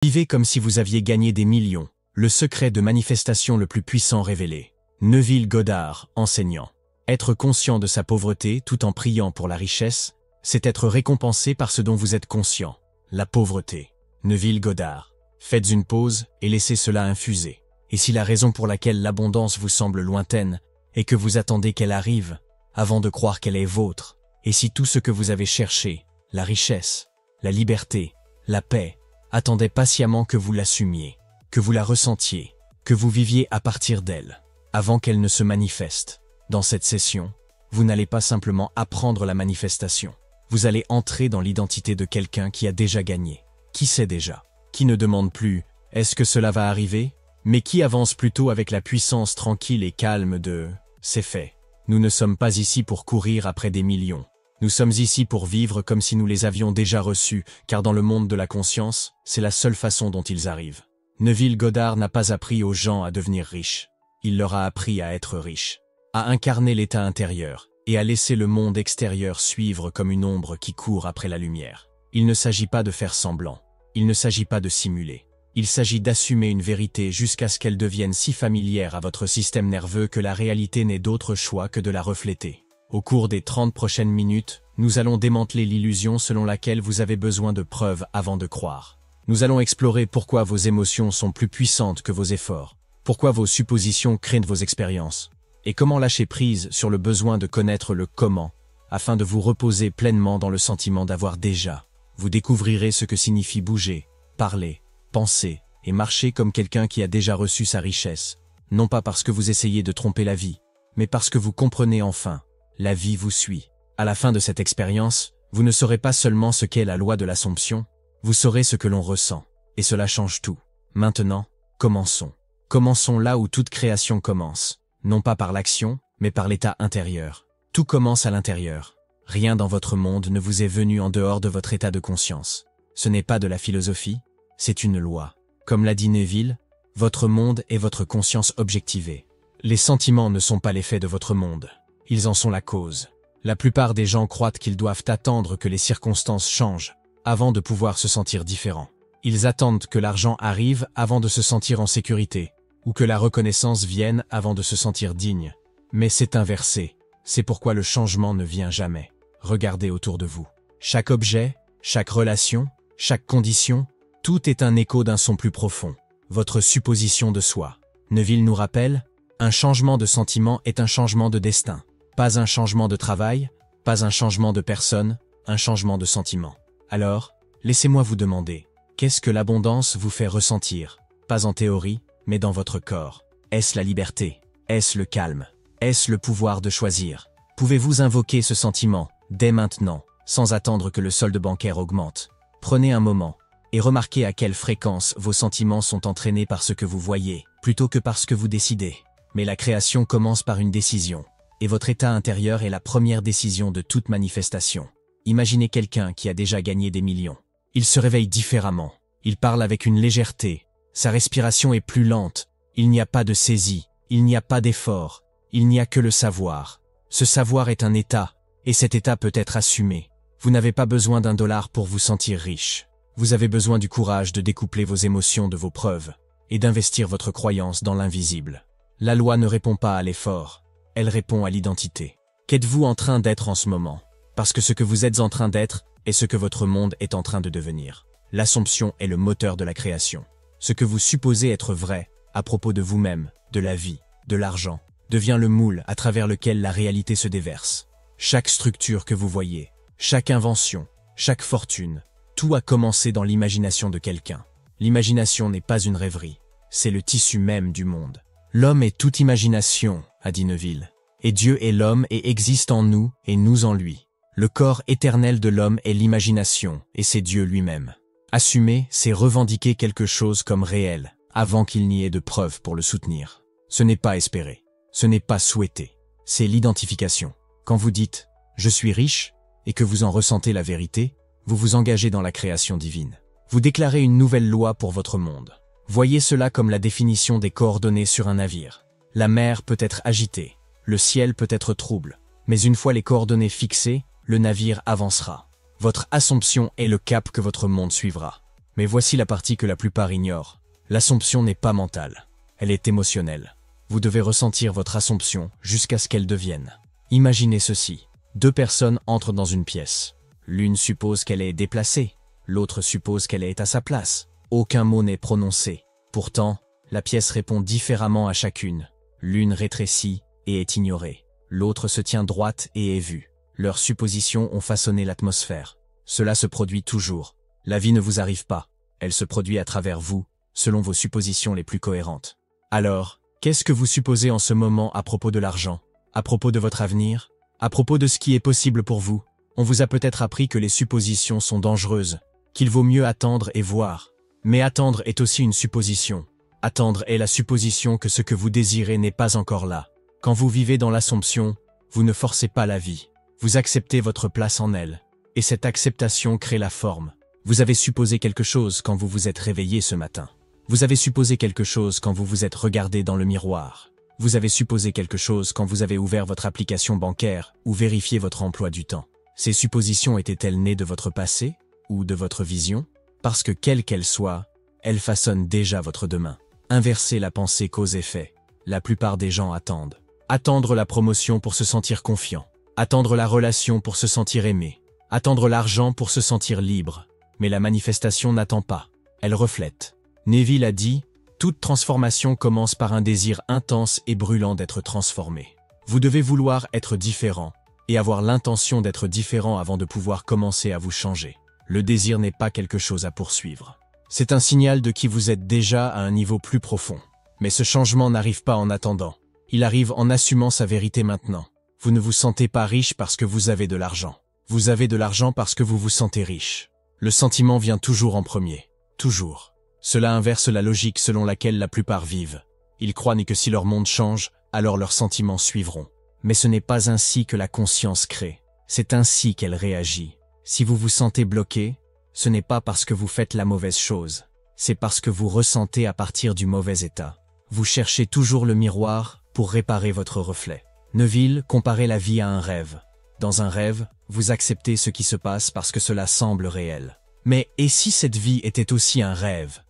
Vivez comme si vous aviez gagné des millions. Le secret de manifestation le plus puissant révélé. Neville Goddard, enseignant. Être conscient de sa pauvreté tout en priant pour la richesse, c'est être récompensé par ce dont vous êtes conscient. La pauvreté. Neville Goddard. Faites une pause et laissez cela infuser. Et si la raison pour laquelle l'abondance vous semble lointaine est que vous attendez qu'elle arrive, avant de croire qu'elle est vôtre, et si tout ce que vous avez cherché, la richesse, la liberté, la paix, attendait patiemment que vous l'assumiez, que vous la ressentiez, que vous viviez à partir d'elle, avant qu'elle ne se manifeste. Dans cette session, vous n'allez pas simplement apprendre la manifestation. Vous allez entrer dans l'identité de quelqu'un qui a déjà gagné, qui sait déjà, qui ne demande plus « est-ce que cela va arriver ?», mais qui avance plutôt avec la puissance tranquille et calme de « c'est fait ». Nous ne sommes pas ici pour courir après des millions. Nous sommes ici pour vivre comme si nous les avions déjà reçus, car dans le monde de la conscience, c'est la seule façon dont ils arrivent. Neville Goddard n'a pas appris aux gens à devenir riches. Il leur a appris à être riches, à incarner l'état intérieur et à laisser le monde extérieur suivre comme une ombre qui court après la lumière. Il ne s'agit pas de faire semblant. Il ne s'agit pas de simuler. Il s'agit d'assumer une vérité jusqu'à ce qu'elle devienne si familière à votre système nerveux que la réalité n'ait d'autre choix que de la refléter. Au cours des 30 prochaines minutes, nous allons démanteler l'illusion selon laquelle vous avez besoin de preuves avant de croire. Nous allons explorer pourquoi vos émotions sont plus puissantes que vos efforts, pourquoi vos suppositions créent vos expériences, et comment lâcher prise sur le besoin de connaître le comment, afin de vous reposer pleinement dans le sentiment d'avoir déjà. Vous découvrirez ce que signifie bouger, parler, penser et marcher comme quelqu'un qui a déjà reçu sa richesse, non pas parce que vous essayez de tromper la vie, mais parce que vous comprenez enfin, la vie vous suit. À la fin de cette expérience, vous ne saurez pas seulement ce qu'est la loi de l'Assomption, vous saurez ce que l'on ressent, et cela change tout. Maintenant, commençons. Commençons là où toute création commence, non pas par l'action, mais par l'état intérieur. Tout commence à l'intérieur. Rien dans votre monde ne vous est venu en dehors de votre état de conscience. Ce n'est pas de la philosophie, c'est une loi. Comme l'a dit Neville, votre monde est votre conscience objectivée. Les sentiments ne sont pas l'effet de votre monde. Ils en sont la cause. La plupart des gens croient qu'ils doivent attendre que les circonstances changent avant de pouvoir se sentir différents. Ils attendent que l'argent arrive avant de se sentir en sécurité, ou que la reconnaissance vienne avant de se sentir digne. Mais c'est inversé. C'est pourquoi le changement ne vient jamais. Regardez autour de vous. Chaque objet, chaque relation, chaque condition, tout est un écho d'un son plus profond. Votre supposition de soi. Neville nous rappelle, un changement de sentiment est un changement de destin. Pas un changement de travail, pas un changement de personne, un changement de sentiment. Alors, laissez-moi vous demander, qu'est-ce que l'abondance vous fait ressentir? Pas en théorie, mais dans votre corps. Est-ce la liberté? Est-ce le calme? Est-ce le pouvoir de choisir? Pouvez-vous invoquer ce sentiment, dès maintenant, sans attendre que le solde bancaire augmente? Prenez un moment, et remarquez à quelle fréquence vos sentiments sont entraînés par ce que vous voyez, plutôt que par ce que vous décidez. Mais la création commence par une décision, et votre état intérieur est la première décision de toute manifestation. Imaginez quelqu'un qui a déjà gagné des millions. Il se réveille différemment, il parle avec une légèreté, sa respiration est plus lente, il n'y a pas de saisie, il n'y a pas d'effort, il n'y a que le savoir. Ce savoir est un état, et cet état peut être assumé. Vous n'avez pas besoin d'un dollar pour vous sentir riche. Vous avez besoin du courage de découpler vos émotions de vos preuves et d'investir votre croyance dans l'invisible. La loi ne répond pas à l'effort, elle répond à l'identité. Qu'êtes-vous en train d'être en ce moment? Parce que ce que vous êtes en train d'être est ce que votre monde est en train de devenir. L'Assomption est le moteur de la création. Ce que vous supposez être vrai à propos de vous-même, de la vie, de l'argent, devient le moule à travers lequel la réalité se déverse. Chaque structure que vous voyez, chaque invention, chaque fortune, tout a commencé dans l'imagination de quelqu'un. L'imagination n'est pas une rêverie, c'est le tissu même du monde. L'homme est toute imagination, a dit Neville. Et Dieu est l'homme et existe en nous et nous en lui. Le corps éternel de l'homme est l'imagination et c'est Dieu lui-même. Assumer, c'est revendiquer quelque chose comme réel, avant qu'il n'y ait de preuves pour le soutenir. Ce n'est pas espérer, ce n'est pas souhaiter, c'est l'identification. Quand vous dites « je suis riche » et que vous en ressentez la vérité, vous vous engagez dans la création divine. Vous déclarez une nouvelle loi pour votre monde. Voyez cela comme la définition des coordonnées sur un navire. La mer peut être agitée, le ciel peut être trouble, mais une fois les coordonnées fixées, le navire avancera. Votre Assomption est le cap que votre monde suivra. Mais voici la partie que la plupart ignorent. L'assomption n'est pas mentale, elle est émotionnelle. Vous devez ressentir votre assomption jusqu'à ce qu'elle devienne. Imaginez ceci. 2 personnes entrent dans une pièce. L'une suppose qu'elle est déplacée, l'autre suppose qu'elle est à sa place. Aucun mot n'est prononcé. Pourtant, la pièce répond différemment à chacune. L'une rétrécit et est ignorée. L'autre se tient droite et est vue. Leurs suppositions ont façonné l'atmosphère. Cela se produit toujours. La vie ne vous arrive pas. Elle se produit à travers vous, selon vos suppositions les plus cohérentes. Alors, qu'est-ce que vous supposez en ce moment à propos de l'argent? À propos de votre avenir? À propos de ce qui est possible pour vous? On vous a peut-être appris que les suppositions sont dangereuses, qu'il vaut mieux attendre et voir. Mais attendre est aussi une supposition. Attendre est la supposition que ce que vous désirez n'est pas encore là. Quand vous vivez dans l'assomption, vous ne forcez pas la vie. Vous acceptez votre place en elle. Et cette acceptation crée la forme. Vous avez supposé quelque chose quand vous vous êtes réveillé ce matin. Vous avez supposé quelque chose quand vous vous êtes regardé dans le miroir. Vous avez supposé quelque chose quand vous avez ouvert votre application bancaire ou vérifié votre emploi du temps. Ces suppositions étaient-elles nées de votre passé ou de votre vision? Parce que quelle qu'elle soit, elles façonnent déjà votre demain. Inversez la pensée cause-effet. La plupart des gens attendent. Attendre la promotion pour se sentir confiant. Attendre la relation pour se sentir aimé. Attendre l'argent pour se sentir libre. Mais la manifestation n'attend pas. Elle reflète. Neville a dit « Toute transformation commence par un désir intense et brûlant d'être transformé. Vous devez vouloir être différent et avoir l'intention d'être différent avant de pouvoir commencer à vous changer. Le désir n'est pas quelque chose à poursuivre. C'est un signal de qui vous êtes déjà à un niveau plus profond. Mais ce changement n'arrive pas en attendant. Il arrive en assumant sa vérité maintenant. Vous ne vous sentez pas riche parce que vous avez de l'argent. Vous avez de l'argent parce que vous vous sentez riche. Le sentiment vient toujours en premier. Toujours. Cela inverse la logique selon laquelle la plupart vivent. Ils croient que si leur monde change, alors leurs sentiments suivront. Mais ce n'est pas ainsi que la conscience crée. C'est ainsi qu'elle réagit. Si vous vous sentez bloqué, ce n'est pas parce que vous faites la mauvaise chose. C'est parce que vous ressentez à partir du mauvais état. Vous cherchez toujours le miroir pour réparer votre reflet. Neville comparait la vie à un rêve. Dans un rêve, vous acceptez ce qui se passe parce que cela semble réel. Mais et si cette vie était aussi un rêve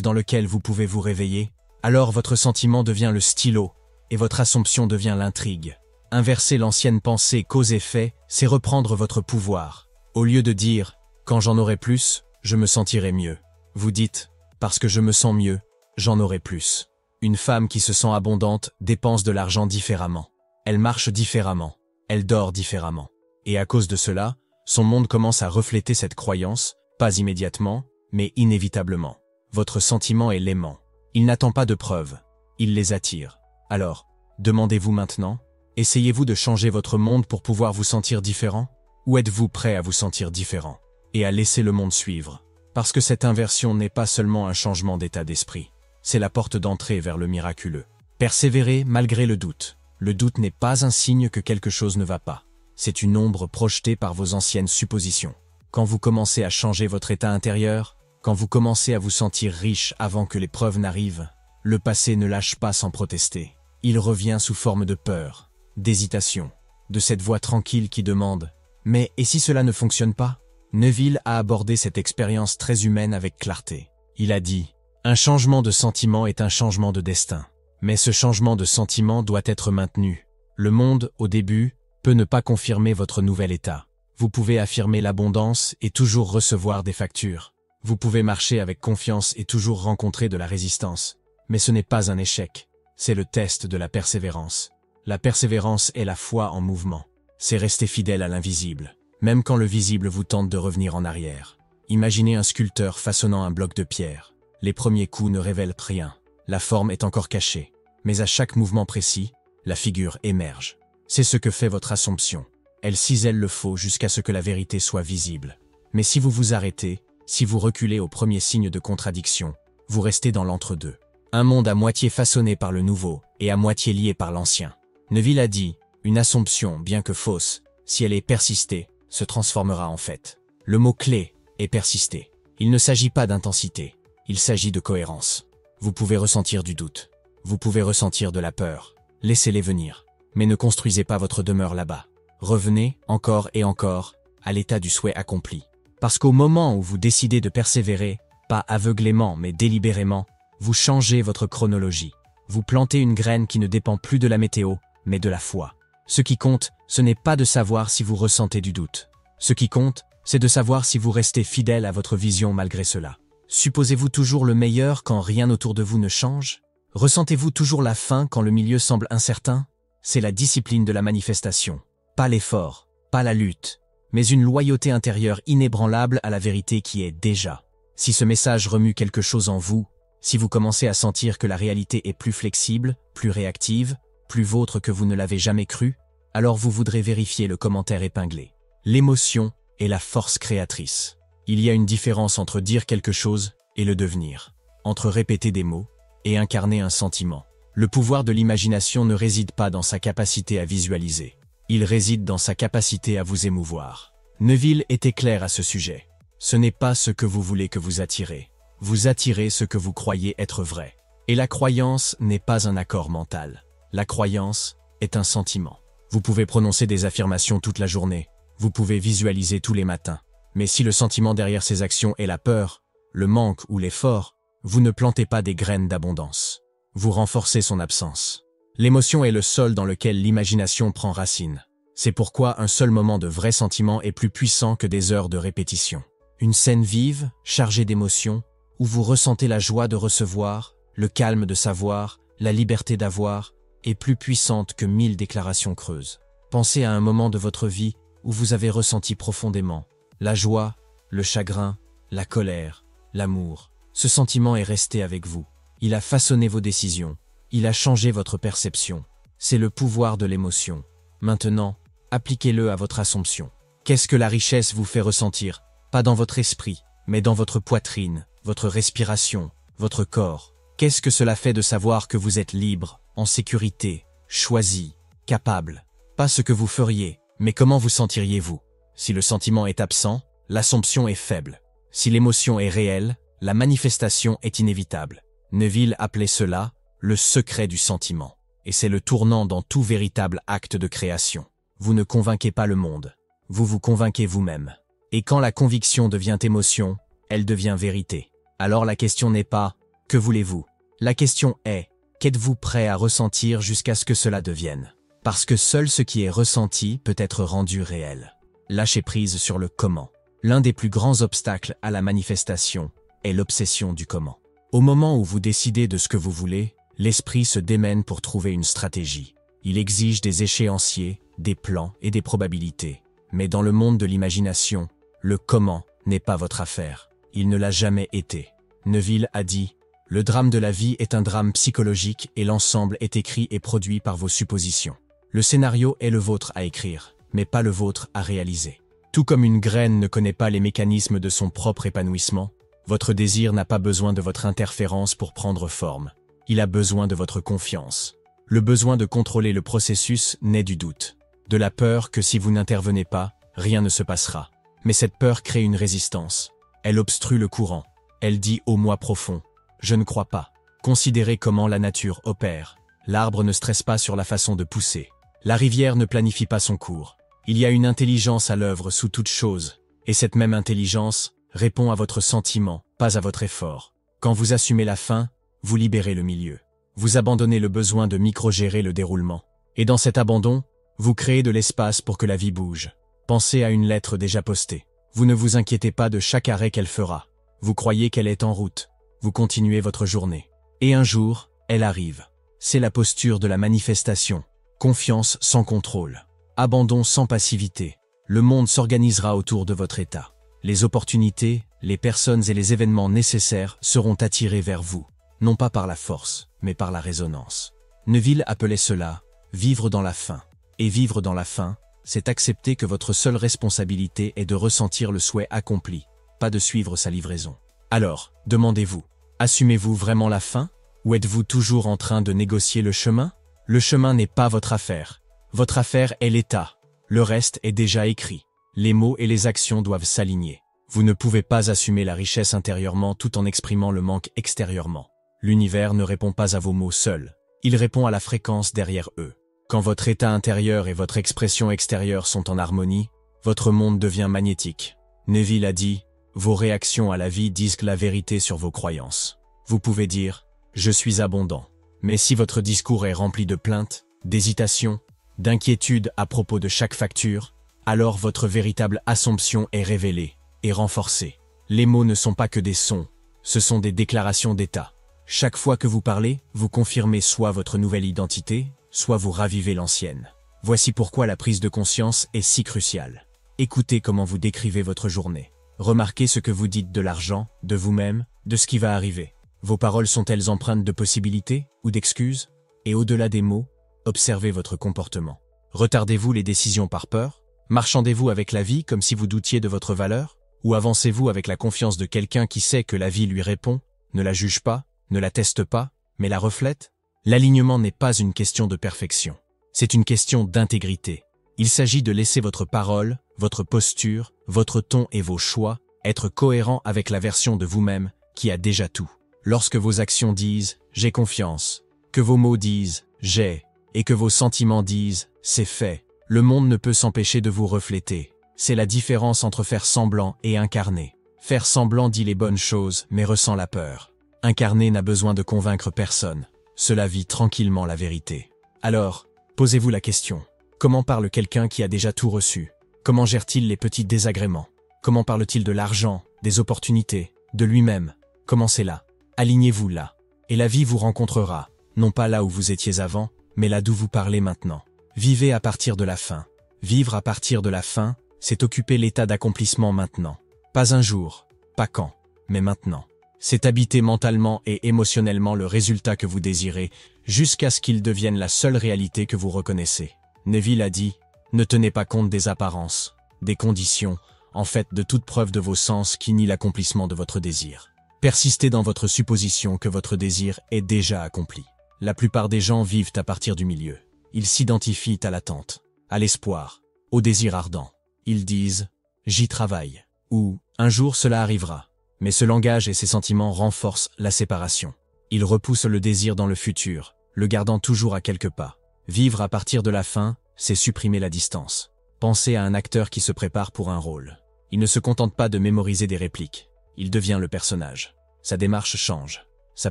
dans lequel vous pouvez vous réveiller? Alors votre sentiment devient le stylo et votre assomption devient l'intrigue. Inverser l'ancienne pensée cause-effet, c'est reprendre votre pouvoir. Au lieu de dire « quand j'en aurai plus, je me sentirai mieux », vous dites « parce que je me sens mieux, j'en aurai plus ». Une femme qui se sent abondante dépense de l'argent différemment. Elle marche différemment. Elle dort différemment. Et à cause de cela, son monde commence à refléter cette croyance, pas immédiatement, mais inévitablement. Votre sentiment est l'aimant. Il n'attend pas de preuves. Il les attire. Alors, demandez-vous maintenant, essayez-vous de changer votre monde pour pouvoir vous sentir différent? Ou êtes-vous prêt à vous sentir différent et à laisser le monde suivre? Parce que cette inversion n'est pas seulement un changement d'état d'esprit. C'est la porte d'entrée vers le miraculeux. Persévérez malgré le doute. Le doute n'est pas un signe que quelque chose ne va pas. C'est une ombre projetée par vos anciennes suppositions. Quand vous commencez à changer votre état intérieur, quand vous commencez à vous sentir riche avant que les preuves n'arrivent, le passé ne lâche pas sans protester. Il revient sous forme de peur, d'hésitation, de cette voix tranquille qui demande « Mais et si cela ne fonctionne pas ?» Neville a abordé cette expérience très humaine avec clarté. Il a dit « Un changement de sentiment est un changement de destin. Mais ce changement de sentiment doit être maintenu. Le monde, au début, peut ne pas confirmer votre nouvel état. Vous pouvez affirmer l'abondance et toujours recevoir des factures. Vous pouvez marcher avec confiance et toujours rencontrer de la résistance. Mais ce n'est pas un échec. C'est le test de la persévérance. La persévérance est la foi en mouvement. C'est rester fidèle à l'invisible, même quand le visible vous tente de revenir en arrière. Imaginez un sculpteur façonnant un bloc de pierre. Les premiers coups ne révèlent rien. La forme est encore cachée. Mais à chaque mouvement précis, la figure émerge. C'est ce que fait votre assomption. Elle cisèle le faux jusqu'à ce que la vérité soit visible. Mais si vous vous arrêtez, si vous reculez au premier signe de contradiction, vous restez dans l'entre-deux. Un monde à moitié façonné par le nouveau et à moitié lié par l'ancien. Neville a dit, une assomption, bien que fausse, si elle est persistée, se transformera en fait. Le mot-clé est persister. Il ne s'agit pas d'intensité, il s'agit de cohérence. Vous pouvez ressentir du doute. Vous pouvez ressentir de la peur. Laissez-les venir. Mais ne construisez pas votre demeure là-bas. Revenez, encore et encore, à l'état du souhait accompli. Parce qu'au moment où vous décidez de persévérer, pas aveuglément mais délibérément, vous changez votre chronologie. Vous plantez une graine qui ne dépend plus de la météo, mais de la foi. Ce qui compte, ce n'est pas de savoir si vous ressentez du doute. Ce qui compte, c'est de savoir si vous restez fidèle à votre vision malgré cela. Supposez-vous toujours le meilleur quand rien autour de vous ne change? Ressentez-vous toujours la faim quand le milieu semble incertain? C'est la discipline de la manifestation. Pas l'effort, pas la lutte, mais une loyauté intérieure inébranlable à la vérité qui est déjà. Si ce message remue quelque chose en vous, si vous commencez à sentir que la réalité est plus flexible, plus réactive, plus vôtre que vous ne l'avez jamais cru, alors vous voudrez vérifier le commentaire épinglé. L'émotion est la force créatrice. Il y a une différence entre dire quelque chose et le devenir, entre répéter des mots et incarner un sentiment. Le pouvoir de l'imagination ne réside pas dans sa capacité à visualiser. Il réside dans sa capacité à vous émouvoir. Neville était clair à ce sujet. Ce n'est pas ce que vous voulez que vous attirez. Vous attirez ce que vous croyez être vrai. Et la croyance n'est pas un accord mental. La croyance est un sentiment. Vous pouvez prononcer des affirmations toute la journée. Vous pouvez visualiser tous les matins. Mais si le sentiment derrière ces actions est la peur, le manque ou l'effort, vous ne plantez pas des graines d'abondance. Vous renforcez son absence. L'émotion est le sol dans lequel l'imagination prend racine. C'est pourquoi un seul moment de vrai sentiment est plus puissant que des heures de répétition. Une scène vive, chargée d'émotions, où vous ressentez la joie de recevoir, le calme de savoir, la liberté d'avoir, est plus puissante que 1000 déclarations creuses. Pensez à un moment de votre vie où vous avez ressenti profondément la joie, le chagrin, la colère, l'amour. Ce sentiment est resté avec vous. Il a façonné vos décisions. Il a changé votre perception. C'est le pouvoir de l'émotion. Maintenant, appliquez-le à votre assomption. Qu'est-ce que la richesse vous fait ressentir? Pas dans votre esprit, mais dans votre poitrine, votre respiration, votre corps. Qu'est-ce que cela fait de savoir que vous êtes libre, en sécurité, choisi, capable? Pas ce que vous feriez, mais comment vous sentiriez-vous? Si le sentiment est absent, l'assomption est faible. Si l'émotion est réelle, la manifestation est inévitable. Neville appelait cela le secret du sentiment. Et c'est le tournant dans tout véritable acte de création. Vous ne convainquez pas le monde. Vous vous convainquez vous-même. Et quand la conviction devient émotion, elle devient vérité. Alors la question n'est pas « que voulez-vous ?» La question est « qu'êtes-vous prêt à ressentir jusqu'à ce que cela devienne ?» Parce que seul ce qui est ressenti peut être rendu réel. Lâchez prise sur le comment. L'un des plus grands obstacles à la manifestation est l'obsession du comment. Au moment où vous décidez de ce que vous voulez, l'esprit se démène pour trouver une stratégie. Il exige des échéanciers, des plans et des probabilités. Mais dans le monde de l'imagination, le comment n'est pas votre affaire. Il ne l'a jamais été. Neville a dit « Le drame de la vie est un drame psychologique et l'ensemble est écrit et produit par vos suppositions. Le scénario est le vôtre à écrire, mais pas le vôtre à réaliser. Tout comme une graine ne connaît pas les mécanismes de son propre épanouissement, votre désir n'a pas besoin de votre interférence pour prendre forme. Il a besoin de votre confiance. Le besoin de contrôler le processus naît du doute. De la peur que si vous n'intervenez pas, rien ne se passera. Mais cette peur crée une résistance. Elle obstrue le courant. Elle dit au moi profond « Je ne crois pas ». Considérez comment la nature opère. L'arbre ne stresse pas sur la façon de pousser. La rivière ne planifie pas son cours. Il y a une intelligence à l'œuvre sous toute chose. Et cette même intelligence répond à votre sentiment, pas à votre effort. Quand vous assumez la fin, vous libérez le milieu. Vous abandonnez le besoin de micro-gérer le déroulement. Et dans cet abandon, vous créez de l'espace pour que la vie bouge. Pensez à une lettre déjà postée. Vous ne vous inquiétez pas de chaque arrêt qu'elle fera. Vous croyez qu'elle est en route. Vous continuez votre journée. Et un jour, elle arrive. C'est la posture de la manifestation. Confiance sans contrôle. Abandon sans passivité. Le monde s'organisera autour de votre état. Les opportunités, les personnes et les événements nécessaires seront attirés vers vous. Non pas par la force, mais par la résonance. Neville appelait cela « vivre dans la faim ». Et vivre dans la faim, c'est accepter que votre seule responsabilité est de ressentir le souhait accompli, pas de suivre sa livraison. Alors, demandez-vous, assumez-vous vraiment la faim? Ou êtes-vous toujours en train de négocier le chemin? Le chemin n'est pas votre affaire. Votre affaire est l'état. Le reste est déjà écrit. Les mots et les actions doivent s'aligner. Vous ne pouvez pas assumer la richesse intérieurement tout en exprimant le manque extérieurement. L'univers ne répond pas à vos mots seuls. Il répond à la fréquence derrière eux. Quand votre état intérieur et votre expression extérieure sont en harmonie, votre monde devient magnétique. Neville a dit Vos réactions à la vie disent la vérité sur vos croyances. Vous pouvez dire « Je suis abondant ». Mais si votre discours est rempli de plaintes, d'hésitations, d'inquiétudes à propos de chaque facture, alors votre véritable assomption est révélée et renforcée. Les mots ne sont pas que des sons, ce sont des déclarations d'état. Chaque fois que vous parlez, vous confirmez soit votre nouvelle identité, soit vous ravivez l'ancienne. Voici pourquoi la prise de conscience est si cruciale. Écoutez comment vous décrivez votre journée. Remarquez ce que vous dites de l'argent, de vous-même, de ce qui va arriver. Vos paroles sont-elles empreintes de possibilités ou d'excuses? Et au-delà des mots, observez votre comportement. Retardez-vous les décisions par peur? Marchandez-vous avec la vie comme si vous doutiez de votre valeur? Ou avancez-vous avec la confiance de quelqu'un qui sait que la vie lui répond, ne la juge pas, ne la teste pas, mais la reflète? L'alignement n'est pas une question de perfection. C'est une question d'intégrité. Il s'agit de laisser votre parole, votre posture, votre ton et vos choix être cohérents avec la version de vous-même qui a déjà tout. Lorsque vos actions disent « j'ai confiance », que vos mots disent « j'ai » et que vos sentiments disent « c'est fait », le monde ne peut s'empêcher de vous refléter. C'est la différence entre faire semblant et incarner. Faire semblant dit les bonnes choses mais ressent la peur. Incarner n'a besoin de convaincre personne. Cela vit tranquillement la vérité. Alors, posez-vous la question. Comment parle quelqu'un qui a déjà tout reçu? Comment gère-t-il les petits désagréments? Comment parle-t-il de l'argent, des opportunités, de lui-même? Commencez là. Alignez-vous là. Et la vie vous rencontrera, non pas là où vous étiez avant, mais là d'où vous parlez maintenant. Vivez à partir de la fin. Vivre à partir de la fin, c'est occuper l'état d'accomplissement maintenant. Pas un jour, pas quand, mais maintenant. C'est habiter mentalement et émotionnellement le résultat que vous désirez, jusqu'à ce qu'il devienne la seule réalité que vous reconnaissez. Neville a dit « Ne tenez pas compte des apparences, des conditions, en fait de toute preuve de vos sens qui nie l'accomplissement de votre désir. Persistez dans votre supposition que votre désir est déjà accompli. La plupart des gens vivent à partir du milieu. Ils s'identifient à l'attente, à l'espoir, au désir ardent. Ils disent « J'y travaille » ou « Un jour cela arrivera ». Mais ce langage et ces sentiments renforcent la séparation. Ils repoussent le désir dans le futur, le gardant toujours à quelques pas. Vivre à partir de la fin, c'est supprimer la distance. Pensez à un acteur qui se prépare pour un rôle. Il ne se contente pas de mémoriser des répliques. Il devient le personnage. Sa démarche change. Sa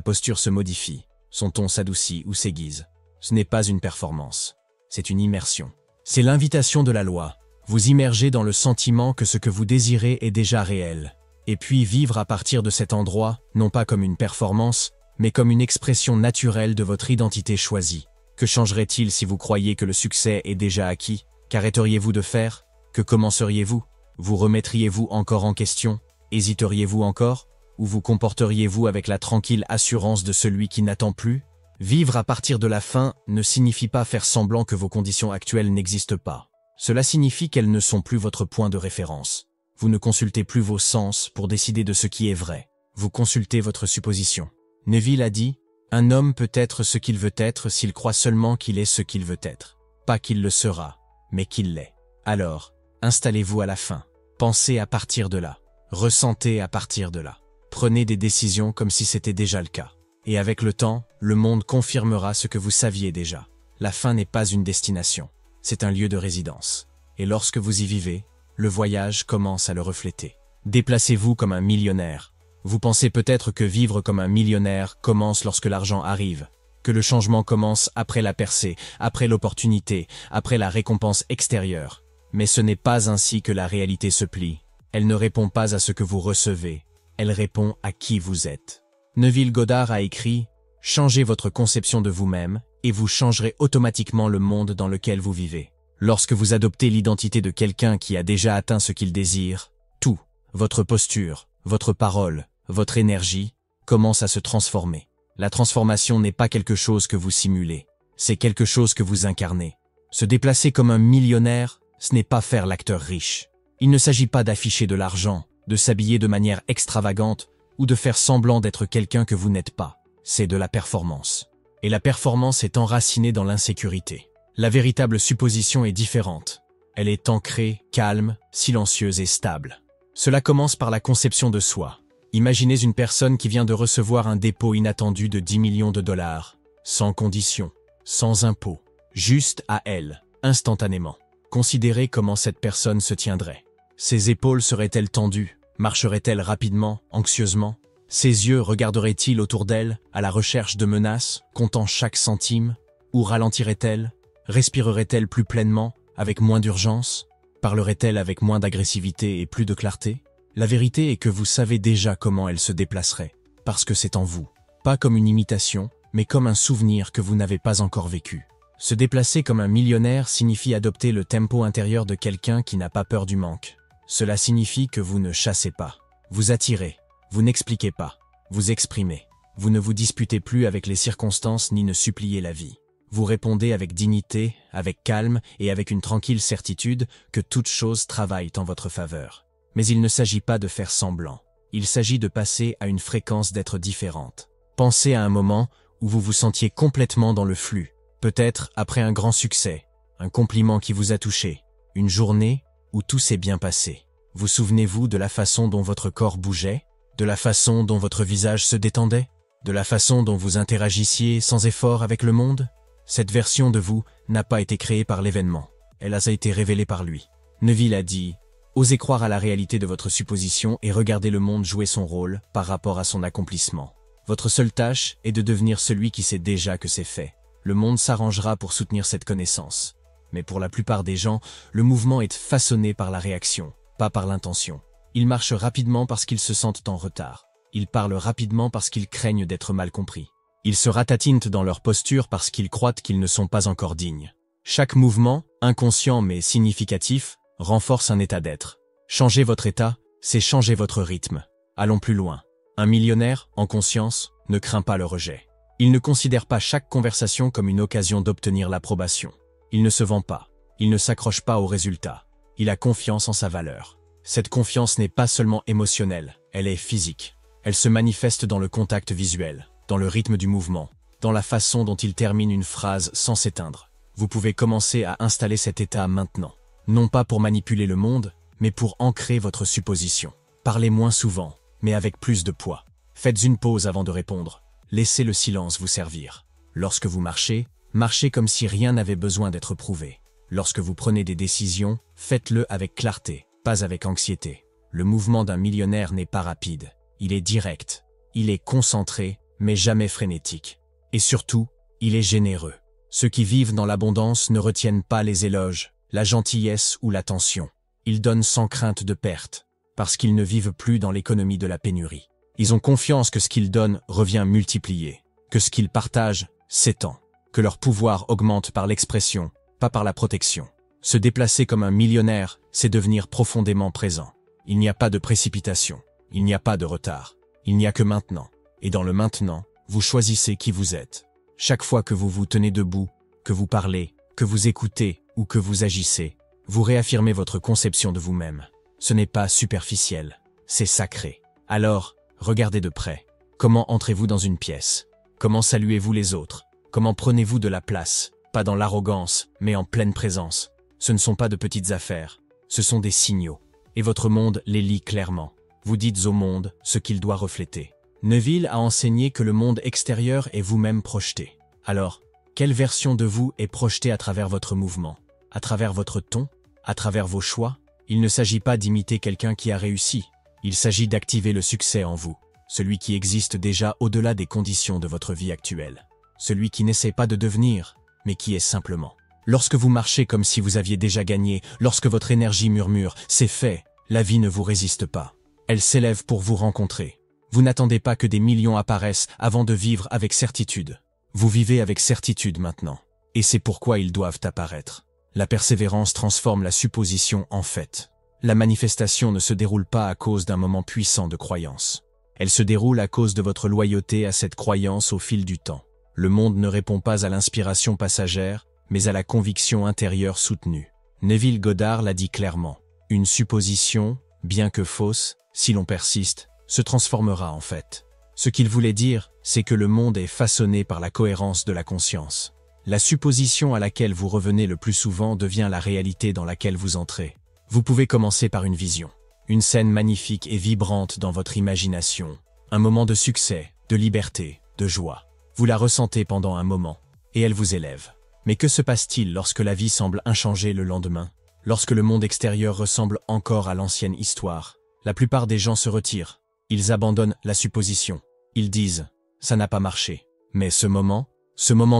posture se modifie. Son ton s'adoucit ou s'aiguise. Ce n'est pas une performance. C'est une immersion. C'est l'invitation de la loi. Vous immergez dans le sentiment que ce que vous désirez est déjà réel. Et puis vivre à partir de cet endroit, non pas comme une performance, mais comme une expression naturelle de votre identité choisie. Que changerait-il si vous croyiez que le succès est déjà acquis? Qu'arrêteriez-vous de faire? Que commenceriez-vous? Vous remettriez-vous encore en question? Hésiteriez-vous encore? Ou vous comporteriez-vous avec la tranquille assurance de celui qui n'attend plus? Vivre à partir de la fin ne signifie pas faire semblant que vos conditions actuelles n'existent pas. Cela signifie qu'elles ne sont plus votre point de référence. Vous ne consultez plus vos sens pour décider de ce qui est vrai. Vous consultez votre supposition. Neville a dit « Un homme peut être ce qu'il veut être s'il croit seulement qu'il est ce qu'il veut être. Pas qu'il le sera, mais qu'il l'est. » Alors, installez-vous à la fin. Pensez à partir de là. Ressentez à partir de là. Prenez des décisions comme si c'était déjà le cas. Et avec le temps, le monde confirmera ce que vous saviez déjà. La fin n'est pas une destination. C'est un lieu de résidence. Et lorsque vous y vivez, le voyage commence à le refléter. Déplacez-vous comme un millionnaire. Vous pensez peut-être que vivre comme un millionnaire commence lorsque l'argent arrive, que le changement commence après la percée, après l'opportunité, après la récompense extérieure. Mais ce n'est pas ainsi que la réalité se plie. Elle ne répond pas à ce que vous recevez, elle répond à qui vous êtes. Neville Goddard a écrit « Changez votre conception de vous-même et vous changerez automatiquement le monde dans lequel vous vivez. » Lorsque vous adoptez l'identité de quelqu'un qui a déjà atteint ce qu'il désire, tout, votre posture, votre parole, votre énergie, commence à se transformer. La transformation n'est pas quelque chose que vous simulez, c'est quelque chose que vous incarnez. Se déplacer comme un millionnaire, ce n'est pas faire l'acteur riche. Il ne s'agit pas d'afficher de l'argent, de s'habiller de manière extravagante ou de faire semblant d'être quelqu'un que vous n'êtes pas. C'est de la performance. Et la performance est enracinée dans l'insécurité. La véritable supposition est différente. Elle est ancrée, calme, silencieuse et stable. Cela commence par la conception de soi. Imaginez une personne qui vient de recevoir un dépôt inattendu de 10 millions de dollars, sans condition, sans impôt, juste à elle, instantanément. Considérez comment cette personne se tiendrait. Ses épaules seraient-elles tendues? Marcherait-elle rapidement, anxieusement? Ses yeux regarderaient-ils autour d'elle, à la recherche de menaces, comptant chaque centime? Ou ralentirait-elle? Respirerait-elle plus pleinement, avec moins d'urgence? Parlerait-elle avec moins d'agressivité et plus de clarté? La vérité est que vous savez déjà comment elle se déplacerait, parce que c'est en vous. Pas comme une imitation, mais comme un souvenir que vous n'avez pas encore vécu. Se déplacer comme un millionnaire signifie adopter le tempo intérieur de quelqu'un qui n'a pas peur du manque. Cela signifie que vous ne chassez pas, vous attirez, vous n'expliquez pas, vous exprimez. Vous ne vous disputez plus avec les circonstances ni ne suppliez la vie. Vous répondez avec dignité, avec calme et avec une tranquille certitude que toutes choses travaillent en votre faveur. Mais il ne s'agit pas de faire semblant. Il s'agit de passer à une fréquence d'être différente. Pensez à un moment où vous vous sentiez complètement dans le flux. Peut-être après un grand succès, un compliment qui vous a touché, une journée où tout s'est bien passé. Vous souvenez-vous de la façon dont votre corps bougeait, de la façon dont votre visage se détendait, de la façon dont vous interagissiez sans effort avec le monde? Cette version de vous n'a pas été créée par l'événement, elle a été révélée par lui. Neville a dit « Osez croire à la réalité de votre supposition et regardez le monde jouer son rôle par rapport à son accomplissement. Votre seule tâche est de devenir celui qui sait déjà que c'est fait. Le monde s'arrangera pour soutenir cette connaissance. Mais pour la plupart des gens, le mouvement est façonné par la réaction, pas par l'intention. Ils marchent rapidement parce qu'ils se sentent en retard. Ils parlent rapidement parce qu'ils craignent d'être mal compris. Ils se ratatinent dans leur posture parce qu'ils croient qu'ils ne sont pas encore dignes. Chaque mouvement, inconscient mais significatif, renforce un état d'être. Changer votre état, c'est changer votre rythme. Allons plus loin. Un millionnaire, en conscience, ne craint pas le rejet. Il ne considère pas chaque conversation comme une occasion d'obtenir l'approbation. Il ne se vend pas. Il ne s'accroche pas aux résultats. Il a confiance en sa valeur. Cette confiance n'est pas seulement émotionnelle, elle est physique. Elle se manifeste dans le contact visuel, dans le rythme du mouvement, dans la façon dont il termine une phrase sans s'éteindre. Vous pouvez commencer à installer cet état maintenant. Non pas pour manipuler le monde, mais pour ancrer votre supposition. Parlez moins souvent, mais avec plus de poids. Faites une pause avant de répondre. Laissez le silence vous servir. Lorsque vous marchez, marchez comme si rien n'avait besoin d'être prouvé. Lorsque vous prenez des décisions, faites-le avec clarté, pas avec anxiété. Le mouvement d'un millionnaire n'est pas rapide. Il est direct. Il est concentré, mais jamais frénétique. Et surtout, il est généreux. Ceux qui vivent dans l'abondance ne retiennent pas les éloges, la gentillesse ou l'attention. Ils donnent sans crainte de perte, parce qu'ils ne vivent plus dans l'économie de la pénurie. Ils ont confiance que ce qu'ils donnent revient multiplié, que ce qu'ils partagent s'étend, que leur pouvoir augmente par l'expression, pas par la protection. Se déplacer comme un millionnaire, c'est devenir profondément présent. Il n'y a pas de précipitation, il n'y a pas de retard, il n'y a que maintenant. Et dans le maintenant, vous choisissez qui vous êtes. Chaque fois que vous vous tenez debout, que vous parlez, que vous écoutez ou que vous agissez, vous réaffirmez votre conception de vous-même. Ce n'est pas superficiel, c'est sacré. Alors, regardez de près. Comment entrez-vous dans une pièce? Comment saluez-vous les autres? Comment prenez-vous de la place? Pas dans l'arrogance, mais en pleine présence. Ce ne sont pas de petites affaires, ce sont des signaux. Et votre monde les lit clairement. Vous dites au monde ce qu'il doit refléter. Neville a enseigné que le monde extérieur est vous-même projeté. Alors, quelle version de vous est projetée à travers votre mouvement? À travers votre ton? À travers vos choix? Il ne s'agit pas d'imiter quelqu'un qui a réussi. Il s'agit d'activer le succès en vous, celui qui existe déjà au-delà des conditions de votre vie actuelle. Celui qui n'essaie pas de devenir, mais qui est simplement. Lorsque vous marchez comme si vous aviez déjà gagné, lorsque votre énergie murmure « c'est fait », la vie ne vous résiste pas. Elle s'élève pour vous rencontrer. Vous n'attendez pas que des millions apparaissent avant de vivre avec certitude. Vous vivez avec certitude maintenant. Et c'est pourquoi ils doivent apparaître. La persévérance transforme la supposition en fait. La manifestation ne se déroule pas à cause d'un moment puissant de croyance. Elle se déroule à cause de votre loyauté à cette croyance au fil du temps. Le monde ne répond pas à l'inspiration passagère, mais à la conviction intérieure soutenue. Neville Goddard l'a dit clairement. Une supposition, bien que fausse, si l'on persiste, se transformera en fait. Ce qu'il voulait dire, c'est que le monde est façonné par la cohérence de la conscience. La supposition à laquelle vous revenez le plus souvent devient la réalité dans laquelle vous entrez. Vous pouvez commencer par une vision. Une scène magnifique et vibrante dans votre imagination. Un moment de succès, de liberté, de joie. Vous la ressentez pendant un moment, et elle vous élève. Mais que se passe-t-il lorsque la vie semble inchangée le lendemain? Lorsque le monde extérieur ressemble encore à l'ancienne histoire? La plupart des gens se retirent. Ils abandonnent la supposition. Ils disent « ça n'a pas marché ». Mais ce moment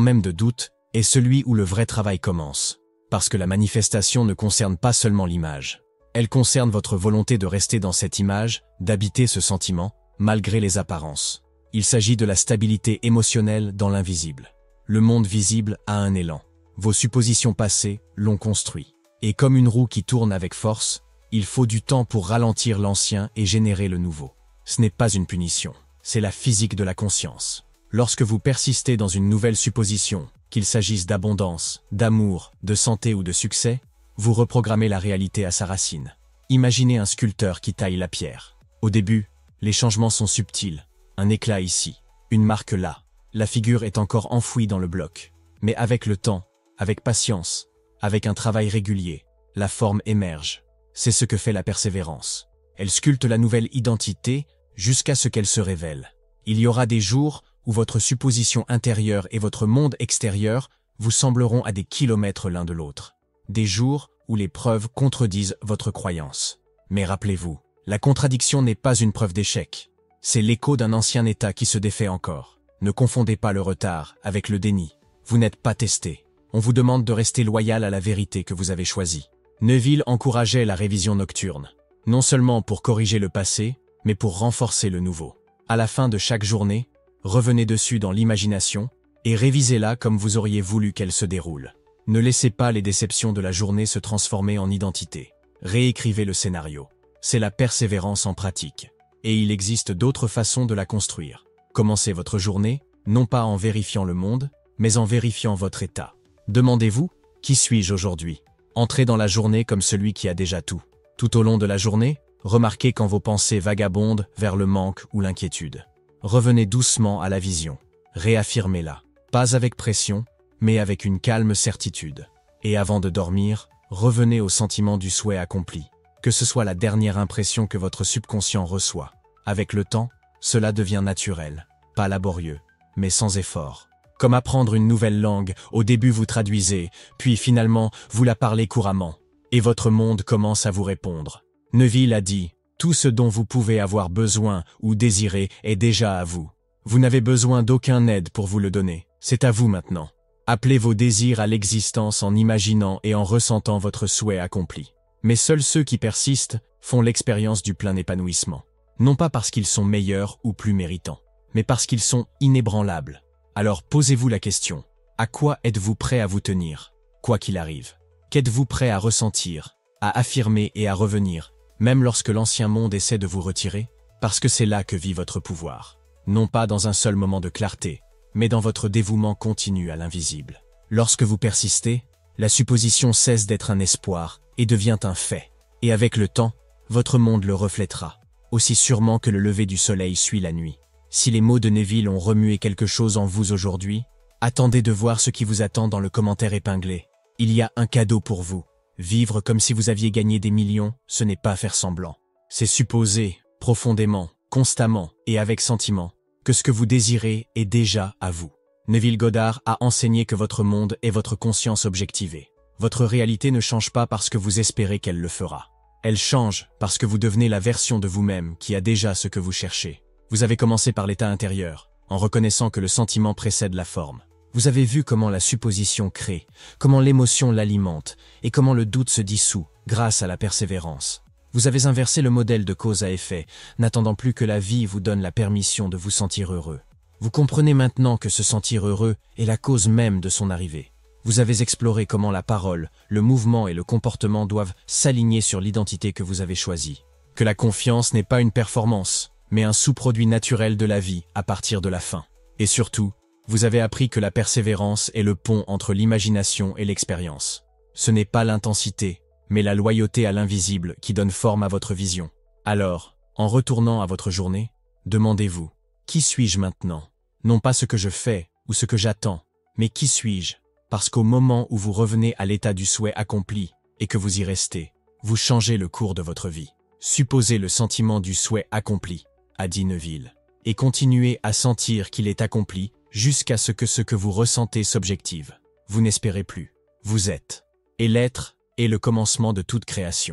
même de doute, est celui où le vrai travail commence. Parce que la manifestation ne concerne pas seulement l'image. Elle concerne votre volonté de rester dans cette image, d'habiter ce sentiment, malgré les apparences. Il s'agit de la stabilité émotionnelle dans l'invisible. Le monde visible a un élan. Vos suppositions passées l'ont construit. Et comme une roue qui tourne avec force, il faut du temps pour ralentir l'ancien et générer le nouveau. Ce n'est pas une punition, c'est la physique de la conscience. Lorsque vous persistez dans une nouvelle supposition, qu'il s'agisse d'abondance, d'amour, de santé ou de succès, vous reprogrammez la réalité à sa racine. Imaginez un sculpteur qui taille la pierre. Au début, les changements sont subtils. Un éclat ici, une marque là. La figure est encore enfouie dans le bloc. Mais avec le temps, avec patience, avec un travail régulier, la forme émerge. C'est ce que fait la persévérance. Elle sculpte la nouvelle identité jusqu'à ce qu'elle se révèle. Il y aura des jours où votre supposition intérieure et votre monde extérieur vous sembleront à des kilomètres l'un de l'autre. Des jours où les preuves contredisent votre croyance. Mais rappelez-vous, la contradiction n'est pas une preuve d'échec. C'est l'écho d'un ancien état qui se défait encore. Ne confondez pas le retard avec le déni. Vous n'êtes pas testé. On vous demande de rester loyal à la vérité que vous avez choisie. Neville encourageait la révision nocturne, non seulement pour corriger le passé, mais pour renforcer le nouveau. À la fin de chaque journée, revenez dessus dans l'imagination et révisez-la comme vous auriez voulu qu'elle se déroule. Ne laissez pas les déceptions de la journée se transformer en identité. Réécrivez le scénario. C'est la persévérance en pratique. Et il existe d'autres façons de la construire. Commencez votre journée, non pas en vérifiant le monde, mais en vérifiant votre état. Demandez-vous, qui suis-je aujourd'hui? Entrez dans la journée comme celui qui a déjà tout. Tout au long de la journée, remarquez quand vos pensées vagabondent vers le manque ou l'inquiétude. Revenez doucement à la vision. Réaffirmez-la. Pas avec pression, mais avec une calme certitude. Et avant de dormir, revenez au sentiment du souhait accompli. Que ce soit la dernière impression que votre subconscient reçoit. Avec le temps, cela devient naturel, pas laborieux, mais sans effort. Comme apprendre une nouvelle langue, au début vous traduisez, puis finalement vous la parlez couramment. Et votre monde commence à vous répondre. Neville a dit « Tout ce dont vous pouvez avoir besoin ou désirer est déjà à vous. Vous n'avez besoin d'aucun aide pour vous le donner. C'est à vous maintenant. Appelez vos désirs à l'existence en imaginant et en ressentant votre souhait accompli. » Mais seuls ceux qui persistent font l'expérience du plein épanouissement. Non pas parce qu'ils sont meilleurs ou plus méritants, mais parce qu'ils sont inébranlables. Alors posez-vous la question, à quoi êtes-vous prêt à vous tenir, quoi qu'il arrive? Qu'êtes-vous prêt à ressentir, à affirmer et à revenir, même lorsque l'ancien monde essaie de vous retirer? Parce que c'est là que vit votre pouvoir. Non pas dans un seul moment de clarté, mais dans votre dévouement continu à l'invisible. Lorsque vous persistez, la supposition cesse d'être un espoir et devient un fait. Et avec le temps, votre monde le reflètera, aussi sûrement que le lever du soleil suit la nuit. Si les mots de Neville ont remué quelque chose en vous aujourd'hui, attendez de voir ce qui vous attend dans le commentaire épinglé. Il y a un cadeau pour vous. Vivre comme si vous aviez gagné des millions, ce n'est pas faire semblant. C'est supposer, profondément, constamment et avec sentiment, que ce que vous désirez est déjà à vous. Neville Goddard a enseigné que votre monde est votre conscience objectivée. Votre réalité ne change pas parce que vous espérez qu'elle le fera. Elle change parce que vous devenez la version de vous-même qui a déjà ce que vous cherchez. Vous avez commencé par l'état intérieur, en reconnaissant que le sentiment précède la forme. Vous avez vu comment la supposition crée, comment l'émotion l'alimente et comment le doute se dissout grâce à la persévérance. Vous avez inversé le modèle de cause à effet, n'attendant plus que la vie vous donne la permission de vous sentir heureux. Vous comprenez maintenant que se sentir heureux est la cause même de son arrivée. Vous avez exploré comment la parole, le mouvement et le comportement doivent s'aligner sur l'identité que vous avez choisie. Que la confiance n'est pas une performance, mais un sous-produit naturel de la vie à partir de la fin. Et surtout, vous avez appris que la persévérance est le pont entre l'imagination et l'expérience. Ce n'est pas l'intensité, mais la loyauté à l'invisible qui donne forme à votre vision. Alors, en retournant à votre journée, demandez-vous, qui suis-je maintenant? Non pas ce que je fais ou ce que j'attends, mais qui suis-je? Parce qu'au moment où vous revenez à l'état du souhait accompli et que vous y restez, vous changez le cours de votre vie. Supposez le sentiment du souhait accompli, a dit Neville, et continuez à sentir qu'il est accompli jusqu'à ce que vous ressentez s'objective. Vous n'espérez plus, vous êtes. Et l'être est le commencement de toute création.